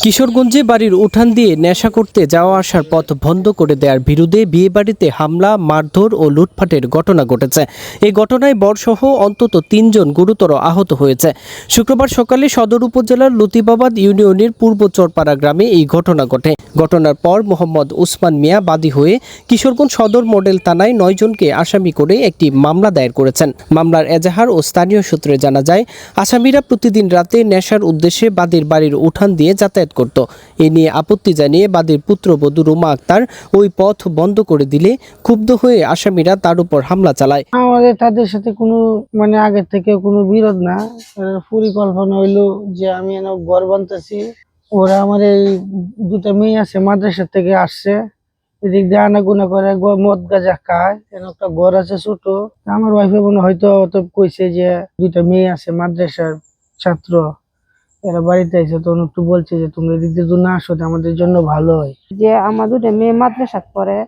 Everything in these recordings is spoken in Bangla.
কিশোরগঞ্জে বাড়ির উঠান দিয়ে নেশা করতে যাওয়া আসার পথ বন্ধ করে দেওয়ার বিরুদ্ধে বিয়েবাড়িতে হামলা, মারধর ও লুটপাটের ঘটনা ঘটেছে। এই ঘটনায় বরসহ অন্তত ৩ জন গুরুতর আহত হয়েছে। শুক্রবার সকালে সদর উপজেলার লতিফাবাদ ইউনিয়নের পূর্ব চরপাড়া গ্রামে এই ঘটনা ঘটে। ঘটনার পর মোহাম্মদ উসমান মিয়া বাদী হয়ে কিশোরগঞ্জ সদর মডেল থানায় ৯ জনকে আসামি করে একটি মামলা দায়ের করেছেন। মামলার এজাহার ও স্থানীয় সূত্রে জানা যায়, আসামিরা প্রতিদিন রাতে নেশার উদ্দেশ্যে বাদীর বাড়ির উঠান দিয়ে যাতায়াত করত। এ নিয়ে আপত্তি জানিয়ে বাদীর পুত্রবধূ রুমা আক্তার ওই পথ বন্ধ করে দিলে ক্ষুব্ধ হয়ে আসামিরা তার উপর হামলা চালায়। আমাদের তাদের সাথে কোনো আগের থেকে কোনো বিরোধ না, পরিকল্পনা হইলো যে আমি ঘর বানতেছি। ওরা আমার এই দুটা মেয়ে আছে মাদ্রাসা থেকে আসছে, এদিক দিয়ে আনাগোনা করে মদ গাঁজা খায়। একটা ঘর আছে ছোট। আমার ওয়াইফে মনে হয়তো কইছে যে দুইটা মেয়ে আছে মাদ্রাসার ছাত্র, এরা বাড়িতে এসে তখন একটু বলছে যে তোমরা এদিক দিয়ে না আসো, আমাদের জন্য ভালো হয়। যে আমার দুটা মেয়ে মাদ্রাসা পড়ে,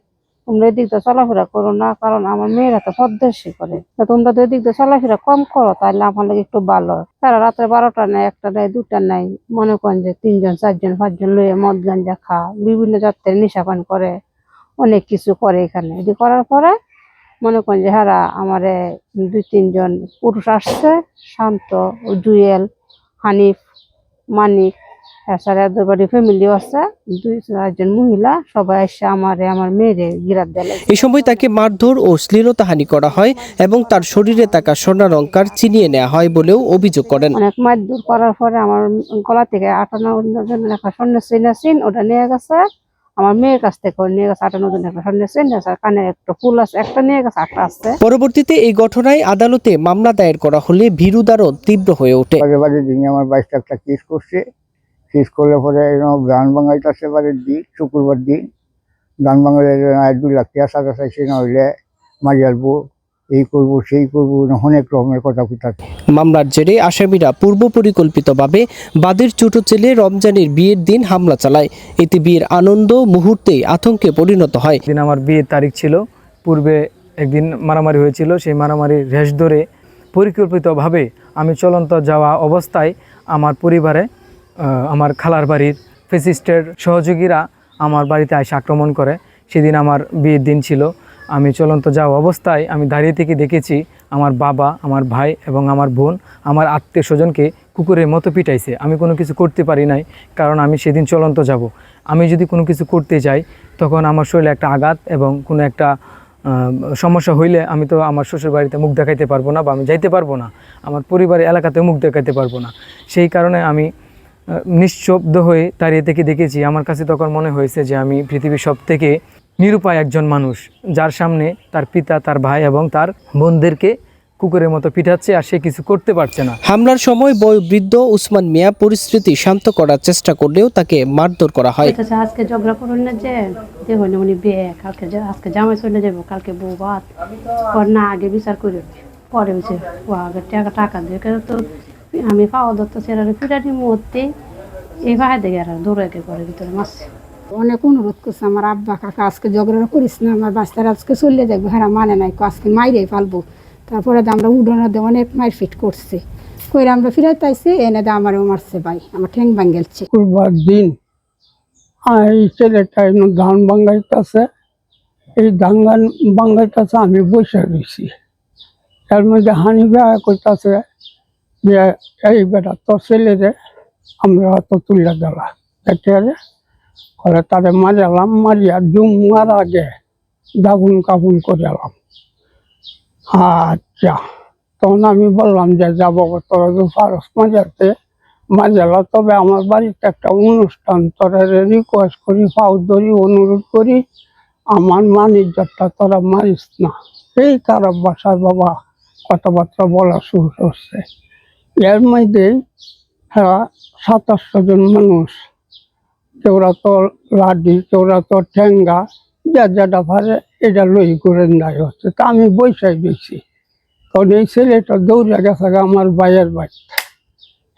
তোমরা এদিক দিয়ে চলাফেরা করো না, কারণ আমার মেয়েরা তো পদ্মাসী করে। তোমরা তো এদিক দিয়ে চলাফেরা কম করো, তাহলে আমার লাগে একটু ভালো। তারা রাত্রে 12টা নেই, 1টা নেই, 2টা নেই, মনে করেন যে 3 জন 4 জন 5 জন লইয়ে মদ গাঞ্জা খা, বিভিন্ন জাতের নেশাপান করে, অনেক কিছু করে। এখানে এটি করার পরে মনে করেন যে হারা আমারে 2-3 জন পুরুষ আসছে, শান্ত, জুয়েল, হানিফ, মানিক, এছাড়া দুবারই ফ্যামিলিও আছে, 2-4 জন মহিলা, সবাই এসে আমার মেয়েরে গিরাত দেয়। এই সময় তাকে মারধর ও শ্লীলতাহানি করা হয় এবং তার শরীরে থাকা সোনার অলংকার ছিনিয়ে নেওয়া হয় বলেও অভিযোগ করেন। অনেক মারধর করার পরে আমার গলা থেকে 58 জনের একটা স্বর্ণের চেইন আছে, ওটা নিয়ে গেছে। আমার মেয়ের কাছ থেকে নিয়ে গেছে 58 জনের একটা স্বর্ণের চেইন, কানে একটা ফুল আছে, একটা নিয়ে গেছে, একটা আছে। পরবর্তীতে এই ঘটনায় আদালতে মামলা দায়ের করা হলে বিরোধ আরও তীব্র হয়ে ওঠে। আমার 22টা একটা কেস করছে। কেস করলে পরে গান বাঙাইতেছে বাড়ির দিন, শুক্রবার দিন গান বাঙালি 2 লাখ টাকা সাজা চাইছে, না হইলে মারি আসবো, এই করবো সেই করবো, অনেক রকমের কথা থাকে। মামলার জেরে আসামিরা পূর্ব পরিকল্পিতভাবে বাদীর ছোট ছেলে রমজানের বিয়ের দিন হামলা চালায়। এতে বিয়ের আনন্দ মুহূর্তেই আতঙ্কে পরিণত হয়। দিন আমার বিয়ের তারিখ ছিল, পূর্বে একদিন মারামারি হয়েছিল। সেই মারামারির রেশ ধরে পরিকল্পিতভাবে আমি চলন্ত যাওয়া অবস্থায় আমার পরিবারে আমার খালার বাড়ির ফেসিস্টের সহযোগীরা আমার বাড়িতে এসে আক্রমণ করে। সেদিন আমার বিয়ের দিন ছিল। আমি চলন্ত যাওয়া অবস্থায় আমি দাঁড়িয়ে থেকে দেখেছি আমার বাবা, আমার ভাই এবং আমার বোন আমার আত্মীয় স্বজনকে কুকুরের মতো পিটাইছে। আমি কোনো কিছু করতে পারি নাই, কারণ আমি সেদিন চলন্ত যাব। আমি যদি কোনো কিছু করতে যাই তখন আমার শরীরে একটা আঘাত এবং কোনো একটা সমস্যা হইলে আমি তো আমার শ্বশুর বাড়িতে মুখ দেখাইতে পারবো না, বা আমি যাইতে পারবো না, আমার পরিবারের এলাকাতে মুখ দেখাইতে পারবো না। সেই কারণে আমি নিঃশব্দ হয়ে দাঁড়িয়ে থেকে দেখেছি। আমার কাছে তখন মনে হয়েছে যে আমি পৃথিবীর সব থেকে নিরুপায় একজন মানুষ, যার সামনে তার পিতা, তার ভাই এবং তার বোনদেরকে কুকুরের মতো পিটাচ্ছে, আর সে কিছু করতে পারছে না। হামলার সময় বয়োবৃদ্ধ উসমান মিয়া পরিস্থিতি শান্ত করার চেষ্টা করলেও তাকে মারধর করা হয়। আজকে ঝগড়া করুন না, যে হইলে উনি বিয়ে, কালকে আজকে জামাই চলে যাবো, কালকে বউ ভাত পর না, আগে বিচার করে পরে হয়েছে আগে টাকা দিয়ে। তো আমি পাওয়া দত্ত ছেড়ে পিটানি মুহূর্তে এই ভাই দেখে আর দৌড়ে ঘরের ভিতরে মারছে। অনেক অনুরোধ করছে আমার আব্বা, কাকা আজকে ঝগড়া করিস না, আমার বাচ্চারা আজকে চলে যাবে, হ্যাঁ মানে নাই, আজকে মাইরে ফালবো। তারপরে আমরা উডোনাতে অনেক মাইর ফিট করছে, কইরা আমরা ফিরাইতে আইছি, এনে আমারও মারছে ভাই, আমার ঠ্যাং ভাঙ্গেলছে। দিন এই ছেলেটা ধান বাঙ্গাইতেছে, এই ধান বাঙ্গাইতেছে, আমি বসে রয়েছি। তার মধ্যে হানি বেড়া করতেছে যে এই বেটা তোর ছেলেরে আমরা তো তুলে দিলা দেখে করে, তারে মারালাম, মারিয়া জুম মার আগে দাবুন কাবুন করে এলাম। আচ্ছা, তখন আমি বললাম যে যাবো, তোরা তো ফারস মাজাতে মাজালা, তবে আমার বাড়িতে একটা অনুষ্ঠান, তোরা রিকোয়েস্ট করি, পাও ধরি, অনুরোধ করি, আমার ম্যানেজারটা তোরা মারিস না। এই খারাপ বাসার বাবা কথাবার্তা বলা শুরু করছে। এর মধ্যেই হ্যাঁ 27 জন মানুষ, কেউরা তো লাডি, কেউরা তো ঠেঙ্গা, যেটা পারে এটা লই করে নেয় হচ্ছে। তা আমি বৈশাখ দিয়েছি, তখন এই ছেলেটা দৌড়ে গেছে আমার ভাইয়ের বাড়ি,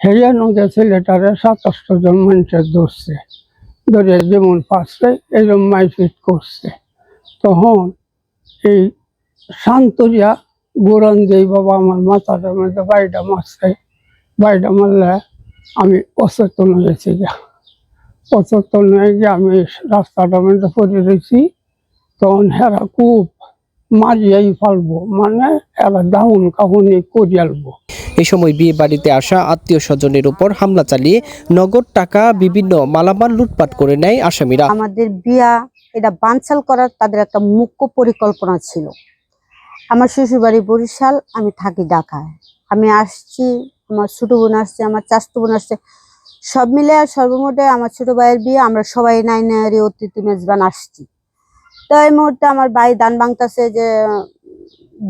হেরিয়া নগে ছেলেটারে 27 জন মানুষের ধরছে, ধরে যেমন পাচ্ছে এরকম মাইফিট করছে। তখন এই শান্তরিয়া গোরান দেই বাবা আমার মাথাটার মধ্যে বাড়িটা মারছে। বাড়িটা মারলে আমি অচেতন হয়েছি, পঁচাত্তর নয় যে আমি রাস্তাটা মধ্যে পড়ে রয়েছি, তখন হেরা খুব মারিয়াই ফেলবো, মানে এরা দাউন কাহুনি করে আলবো। এ সময় বিয়ে বাড়িতে আসা আত্মীয় স্বজনের উপর হামলা চালিয়ে নগদ টাকা বিভিন্ন মালামাল লুটপাট করে নেয় আসামিরা। আমাদের বিয়া এটা বানচাল করার তাদের একটা মুখ্য পরিকল্পনা ছিল। আমার শ্বশুরবাড়ি বরিশাল, আমি থাকি ঢাকায়। আমি আসছি, আমার ছোট বোন আসছে, আমার চাচাতো বোন আসছে, সব মিলে সর্বমোটে আমার ছোট ভাইয়ের বিয়ে আমরা সবাই নাইনারি অতিথি মেজবান আসছি। তো এই মুহূর্তে আমার ভাই দান ভাঙতেছে যে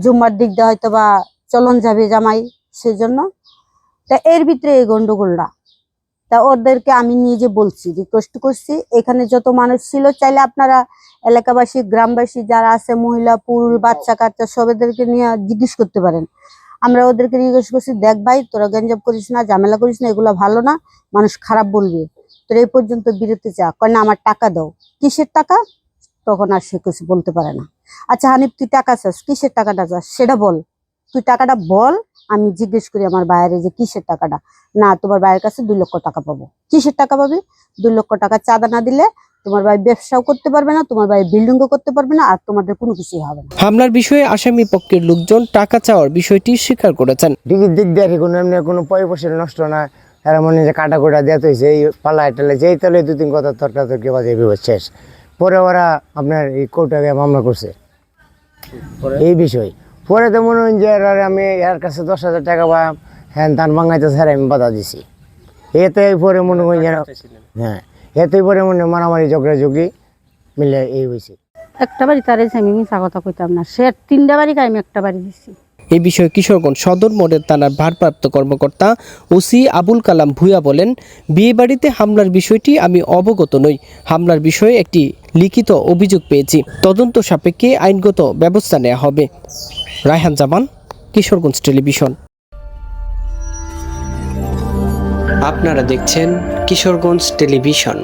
জুম্মার দিক দিয়ে হয়তো বা চলন যাবে জামাই, সেজন্য। তা এর ভিতরে এই গন্ডগোলটা, তা ওদেরকে আমি নিজে বলছি, রিকোয়েস্ট করছি, এখানে যত মানুষ ছিল চাইলে আপনারা এলাকাবাসী গ্রামবাসী যারা আছে, মহিলা পুরুষ বাচ্চা কাচ্চা সবাইদেরকে নিয়ে জিজ্ঞেস করতে পারেন। আমরা ওদেরকে রিকোয়েস্ট করছি, দেখ ভাই তোরা গঞ্জাব করিস না, ঝামেলা করিস না, এগুলো ভালো না, মানুষ খারাপ বলবে, তোরা এই পর্যন্ত বিরতি চা। কয় না আমার টাকা দাও। কিসের টাকা? তখন আর সে কিছু বলতে পারে না। আচ্ছা হানিফ, তুই টাকা চাস, কিসের টাকাটা চাস সেটা বল, তুই টাকাটা বল। আমি জিজ্ঞেস করি আমার বাইরে যে কিসের টাকাটা, না তোমার ভাইয়ের কাছে 2 লক্ষ টাকা পাবো। কিসের টাকা পাবি? 2 লক্ষ টাকা চাঁদা না দিলে তোমার ভাই ব্যবসাও করতে পারবে না, তোমার ভাই বিল্ডিংও করতে পারবে না, আর তোমাদের কোনো কিছুই হবে না। হামলার বিষয়ে আসামি পক্ষের লোকজন টাকা চাওয়ার বিষয়টি স্বীকার করেছেন। দিক দিয়ে কোনো এমনি কোনো পয়সা নষ্ট না, এরা মনে যে কাটা কোটা দেওয়া হয়েছে, এই পাল্লায় টালাইছে, এই তাহলে 2-3 কথা তর্কাতর্কি বাজে বিবাদ শেষ। পরে ওরা আপনার এই কোর্টে মামলা করছে এই বিষয়। পরে তো মনে হয় যে আমি এর কাছে 10,000 টাকা বা হ্যাঁ ধান ভাঙাইতে স্যার আমি বাধা দিছি। এতে পরে মনে হয় যেন হ্যাঁ এতে পরে মনে মারামারি ঝগড়াঝগড়ি মিলে এই হয়েছে। একটা বাড়ি তার আমি মিশা কথা কইতাম না, সে 3টা বাড়ি আমি একটা বাড়ি দিছি। এই বিষয়ে কিশোরগঞ্জ সদর মডেল থানার ভারপ্রাপ্ত কর্মকর্তা ওসি আবুল কালাম ভূঁইয়া বলেন, বিয়ে বাড়িতে হামলার বিষয়টি আমি অবগত নই। হামলার বিষয়ে একটি লিখিত অভিযোগ পেয়েছি, তদন্ত সাপেক্ষে আইনগত ব্যবস্থা নেওয়া হবে। রায়হান জামান, কিশোরগঞ্জ টেলিভিশন। আপনারা দেখছেন কিশোরগঞ্জ টেলিভিশন।